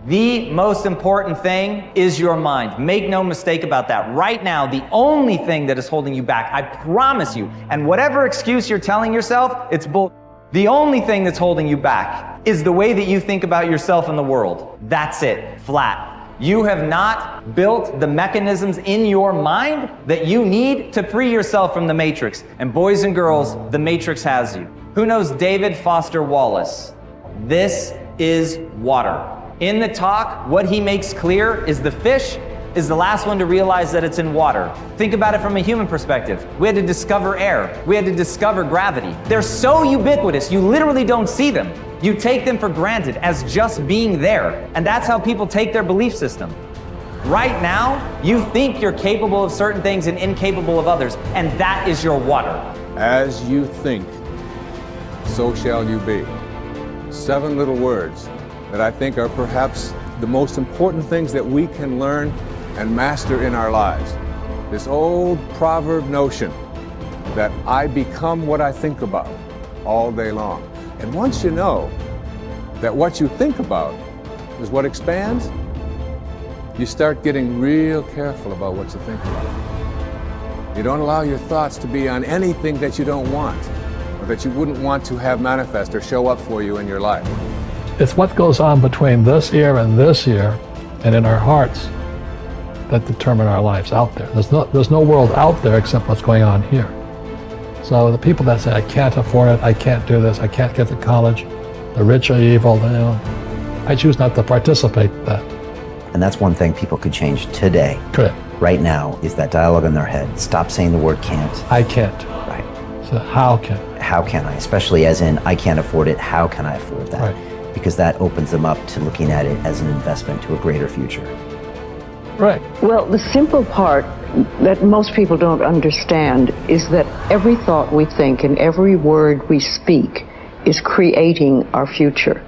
The most important thing is your mind. Make no mistake about that. Right now, the only thing that is holding you back, I promise you, and whatever excuse you're telling yourself, it's bull. The only thing that's holding you back is the way that you think about yourself and the world. That's it, flat. You have not built the mechanisms in your mind that you need to free yourself from the matrix. And boys and girls, the matrix has you. Who knows David Foster Wallace? This is water. In the talk, what he makes clear is the fish is the last one to realize that it's in water. Think about it from a human perspective. We had to discover air. We had to discover gravity. They're so ubiquitous, you literally don't see them. You take them for granted as just being there. And that's how people take their belief system. Right now, you think you're capable of certain things and incapable of others, and that is your water. As you think, so shall you be. 7 little words that I think are perhaps the most important things that we can learn and master in our lives. This old proverb notion that I become what I think about all day long. And once you know that what you think about is what expands, you start getting real careful about what you think about. You don't allow your thoughts to be on anything that you don't want or that you wouldn't want to have manifest or show up for you in your life. It's what goes on between this ear and this ear and in our hearts that determine our lives out there. There's no world out there except what's going on here. So the people that say, I can't afford it, I can't do this, I can't get to college, the rich are evil, I choose not to participate in that. And that's one thing people could change today. Correct. Right now is that dialogue in their head. Stop saying the word can't. I can't. Right. So how can? How can I? Especially as in, I can't afford it, how can I afford that? Right. Because that opens them up to looking at it as an investment to a greater future. Right. Well, the simple part that most people don't understand is that every thought we think and every word we speak is creating our future.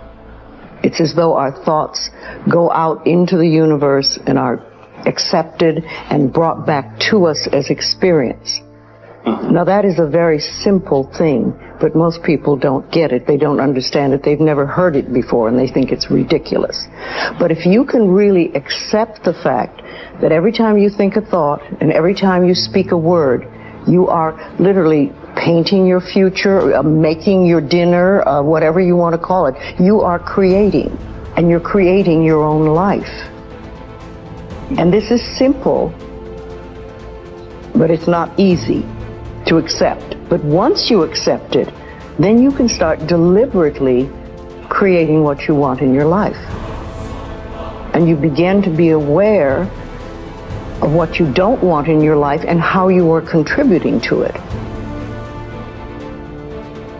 It's as though our thoughts go out into the universe and are accepted and brought back to us as experience. Now that is a very simple thing, but most people don't get it. They don't understand it. They've never heard it before and they think it's ridiculous. But if you can really accept the fact that every time you think a thought and every time you speak a word, you are literally painting your future, making your dinner, whatever you want to call it, you are creating, and you're creating your own life. And this is simple, but it's not easy to accept. But once you accept it, then you can start deliberately creating what you want in your life. And you begin to be aware of what you don't want in your life and how you are contributing to it.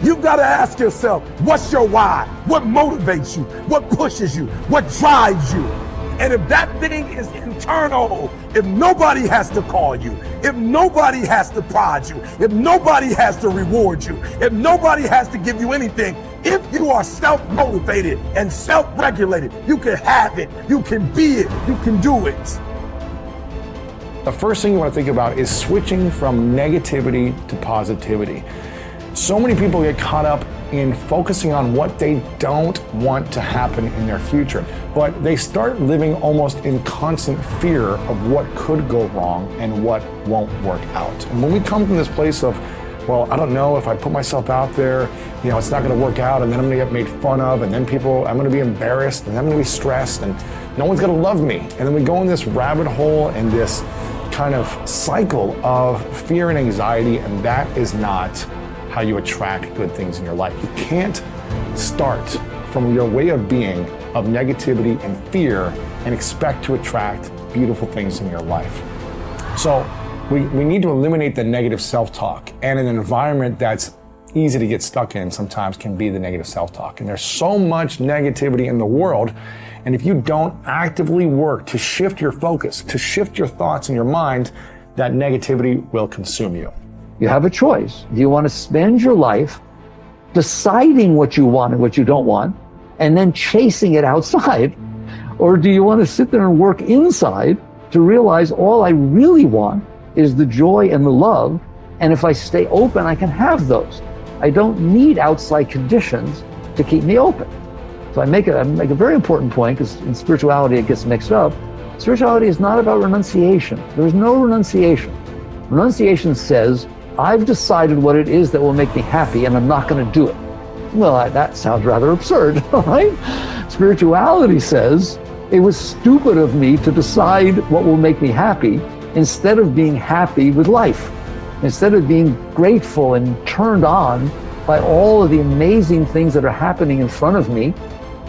You've got to ask yourself, what's your why? What motivates you? What pushes you? What drives you? And if that thing is internal, if nobody has to call you, if nobody has to prod you, if nobody has to reward you, if nobody has to give you anything, if you are self-motivated and self-regulated, you can have it, you can be it, you can do it. The first thing you want to think about is switching from negativity to positivity. So many people get caught up in focusing on what they don't want to happen in their future, but they start living almost in constant fear of what could go wrong and what won't work out. And when we come from this place of, well, I don't know if I put myself out there, it's not going to work out, and then I'm going to get made fun of, and then I'm going to be embarrassed, and then I'm going to be stressed, and no one's going to love me. And then we go in this rabbit hole and this kind of cycle of fear and anxiety, and that is not how you attract good things in your life. You can't start from your way of being of negativity and fear and expect to attract beautiful things in your life. So we need to eliminate the negative self-talk, and an environment that's easy to get stuck in sometimes can be the negative self-talk. And there's so much negativity in the world, and if you don't actively work to shift your focus, to shift your thoughts in your mind, that negativity will consume you. You have a choice. Do you want to spend your life deciding what you want and what you don't want, and then chasing it outside? Or do you want to sit there and work inside to realize all I really want is the joy and the love, and if I stay open, I can have those. I don't need outside conditions to keep me open. So I make a very important point, because in spirituality it gets mixed up. Spirituality is not about renunciation. There's no renunciation. Renunciation says, I've decided what it is that will make me happy and I'm not going to do it. Well, that sounds rather absurd, right? Spirituality says, it was stupid of me to decide what will make me happy instead of being happy with life, instead of being grateful and turned on by all of the amazing things that are happening in front of me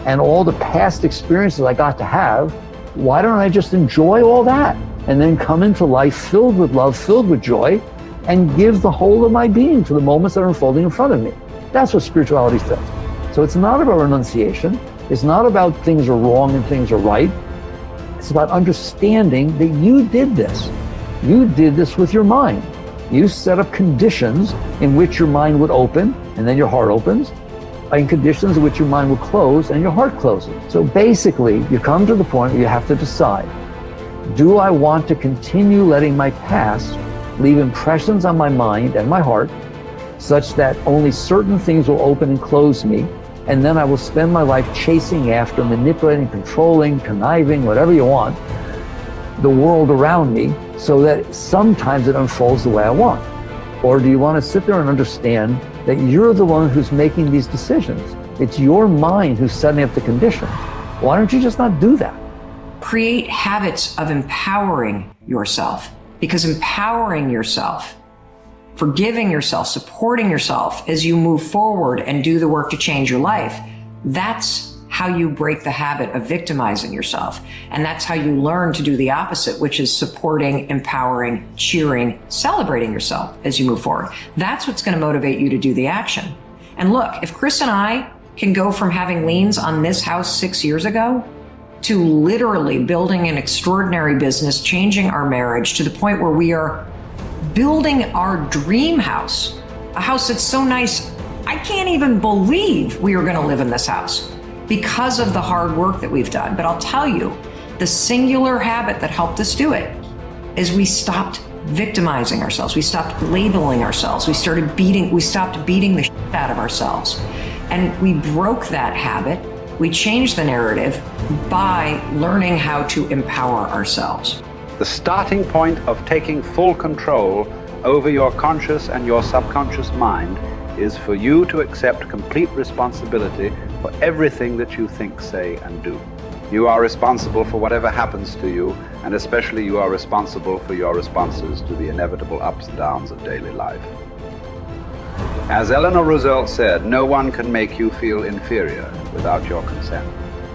and all the past experiences I got to have. Why don't I just enjoy all that and then come into life filled with love, filled with joy, and give the whole of my being to the moments that are unfolding in front of me? That's what spirituality says. So it's not about renunciation. It's not about things are wrong and things are right. It's about understanding that you did this. You did this with your mind. You set up conditions in which your mind would open and then your heart opens, and conditions in which your mind will close and your heart closes. So basically, you come to the point where you have to decide, do I want to continue letting my past leave impressions on my mind and my heart such that only certain things will open and close me, and then I will spend my life chasing after, manipulating, controlling, conniving, whatever you want, the world around me, so that sometimes it unfolds the way I want? Or do you want to sit there and understand that you're the one who's making these decisions? It's your mind who's setting up the conditions. Why don't you just not do that? Create habits of empowering yourself, because empowering yourself, forgiving yourself, supporting yourself as you move forward and do the work to change your life, that's how you break the habit of victimizing yourself. And that's how you learn to do the opposite, which is supporting, empowering, cheering, celebrating yourself as you move forward. That's what's going to motivate you to do the action. And look, if Chris and I can go from having liens on this house 6 years ago to literally building an extraordinary business, changing our marriage to the point where we are building our dream house, a house that's so nice, I can't even believe we are going to live in this house because of the hard work that we've done. But I'll tell you, the singular habit that helped us do it is we stopped victimizing ourselves. We stopped labeling ourselves. We stopped beating the shit out of ourselves. And we broke that habit. We changed the narrative by learning how to empower ourselves. The starting point of taking full control over your conscious and your subconscious mind is for you to accept complete responsibility for everything that you think, say, and do. You are responsible for whatever happens to you, and especially you are responsible for your responses to the inevitable ups and downs of daily life. As Eleanor Roosevelt said, no one can make you feel inferior without your consent.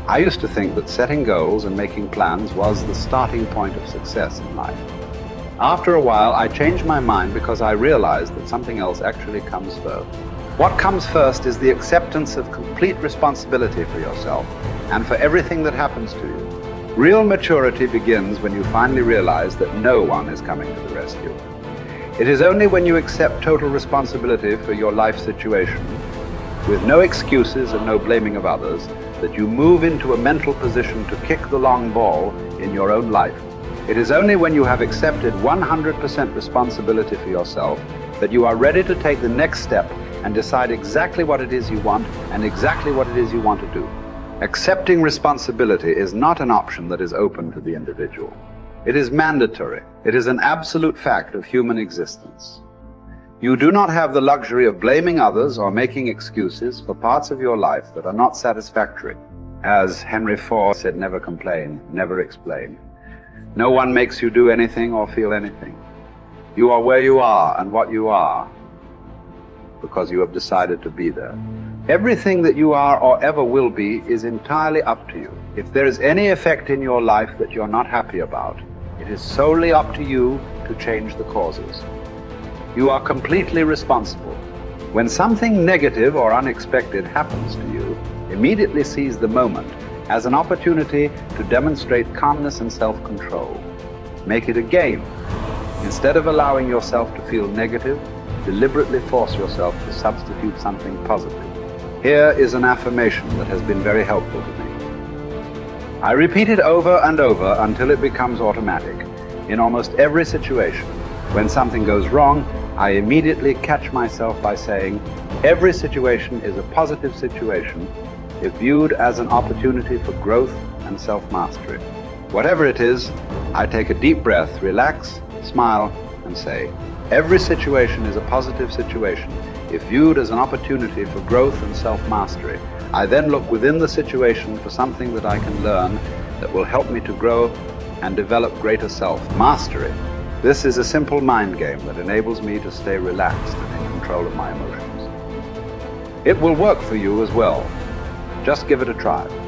I used to think that setting goals and making plans was the starting point of success in life. After a while, I changed my mind because I realized that something else actually comes first. What comes first is the acceptance of complete responsibility for yourself and for everything that happens to you. Real maturity begins when you finally realize that no one is coming to the rescue. It is only when you accept total responsibility for your life situation, with no excuses and no blaming of others, that you move into a mental position to kick the long ball in your own life. It is only when you have accepted 100% responsibility for yourself that you are ready to take the next step and decide exactly what it is you want and exactly what it is you want to do. Accepting responsibility is not an option that is open to the individual. It is mandatory. It is an absolute fact of human existence. You do not have the luxury of blaming others or making excuses for parts of your life that are not satisfactory. As Henry Ford said, never complain, never explain. No one makes you do anything or feel anything. You are where you are and what you are because you have decided to be there. Everything that you are or ever will be is entirely up to you. If there is any effect in your life that you're not happy about, it is solely up to you to change the causes. You are completely responsible. When something negative or unexpected happens to you, immediately seize the moment as an opportunity to demonstrate calmness and self-control. Make it a game. Instead of allowing yourself to feel negative, deliberately force yourself to substitute something positive. Here is an affirmation that has been very helpful to me. I repeat it over and over until it becomes automatic. In almost every situation, when something goes wrong, I immediately catch myself by saying, every situation is a positive situation, if viewed as an opportunity for growth and self-mastery. Whatever it is, I take a deep breath, relax, smile, and say, every situation is a positive situation if viewed as an opportunity for growth and self-mastery. I then look within the situation for something that I can learn that will help me to grow and develop greater self-mastery. This is a simple mind game that enables me to stay relaxed and in control of my emotions. It will work for you as well. Just give it a try.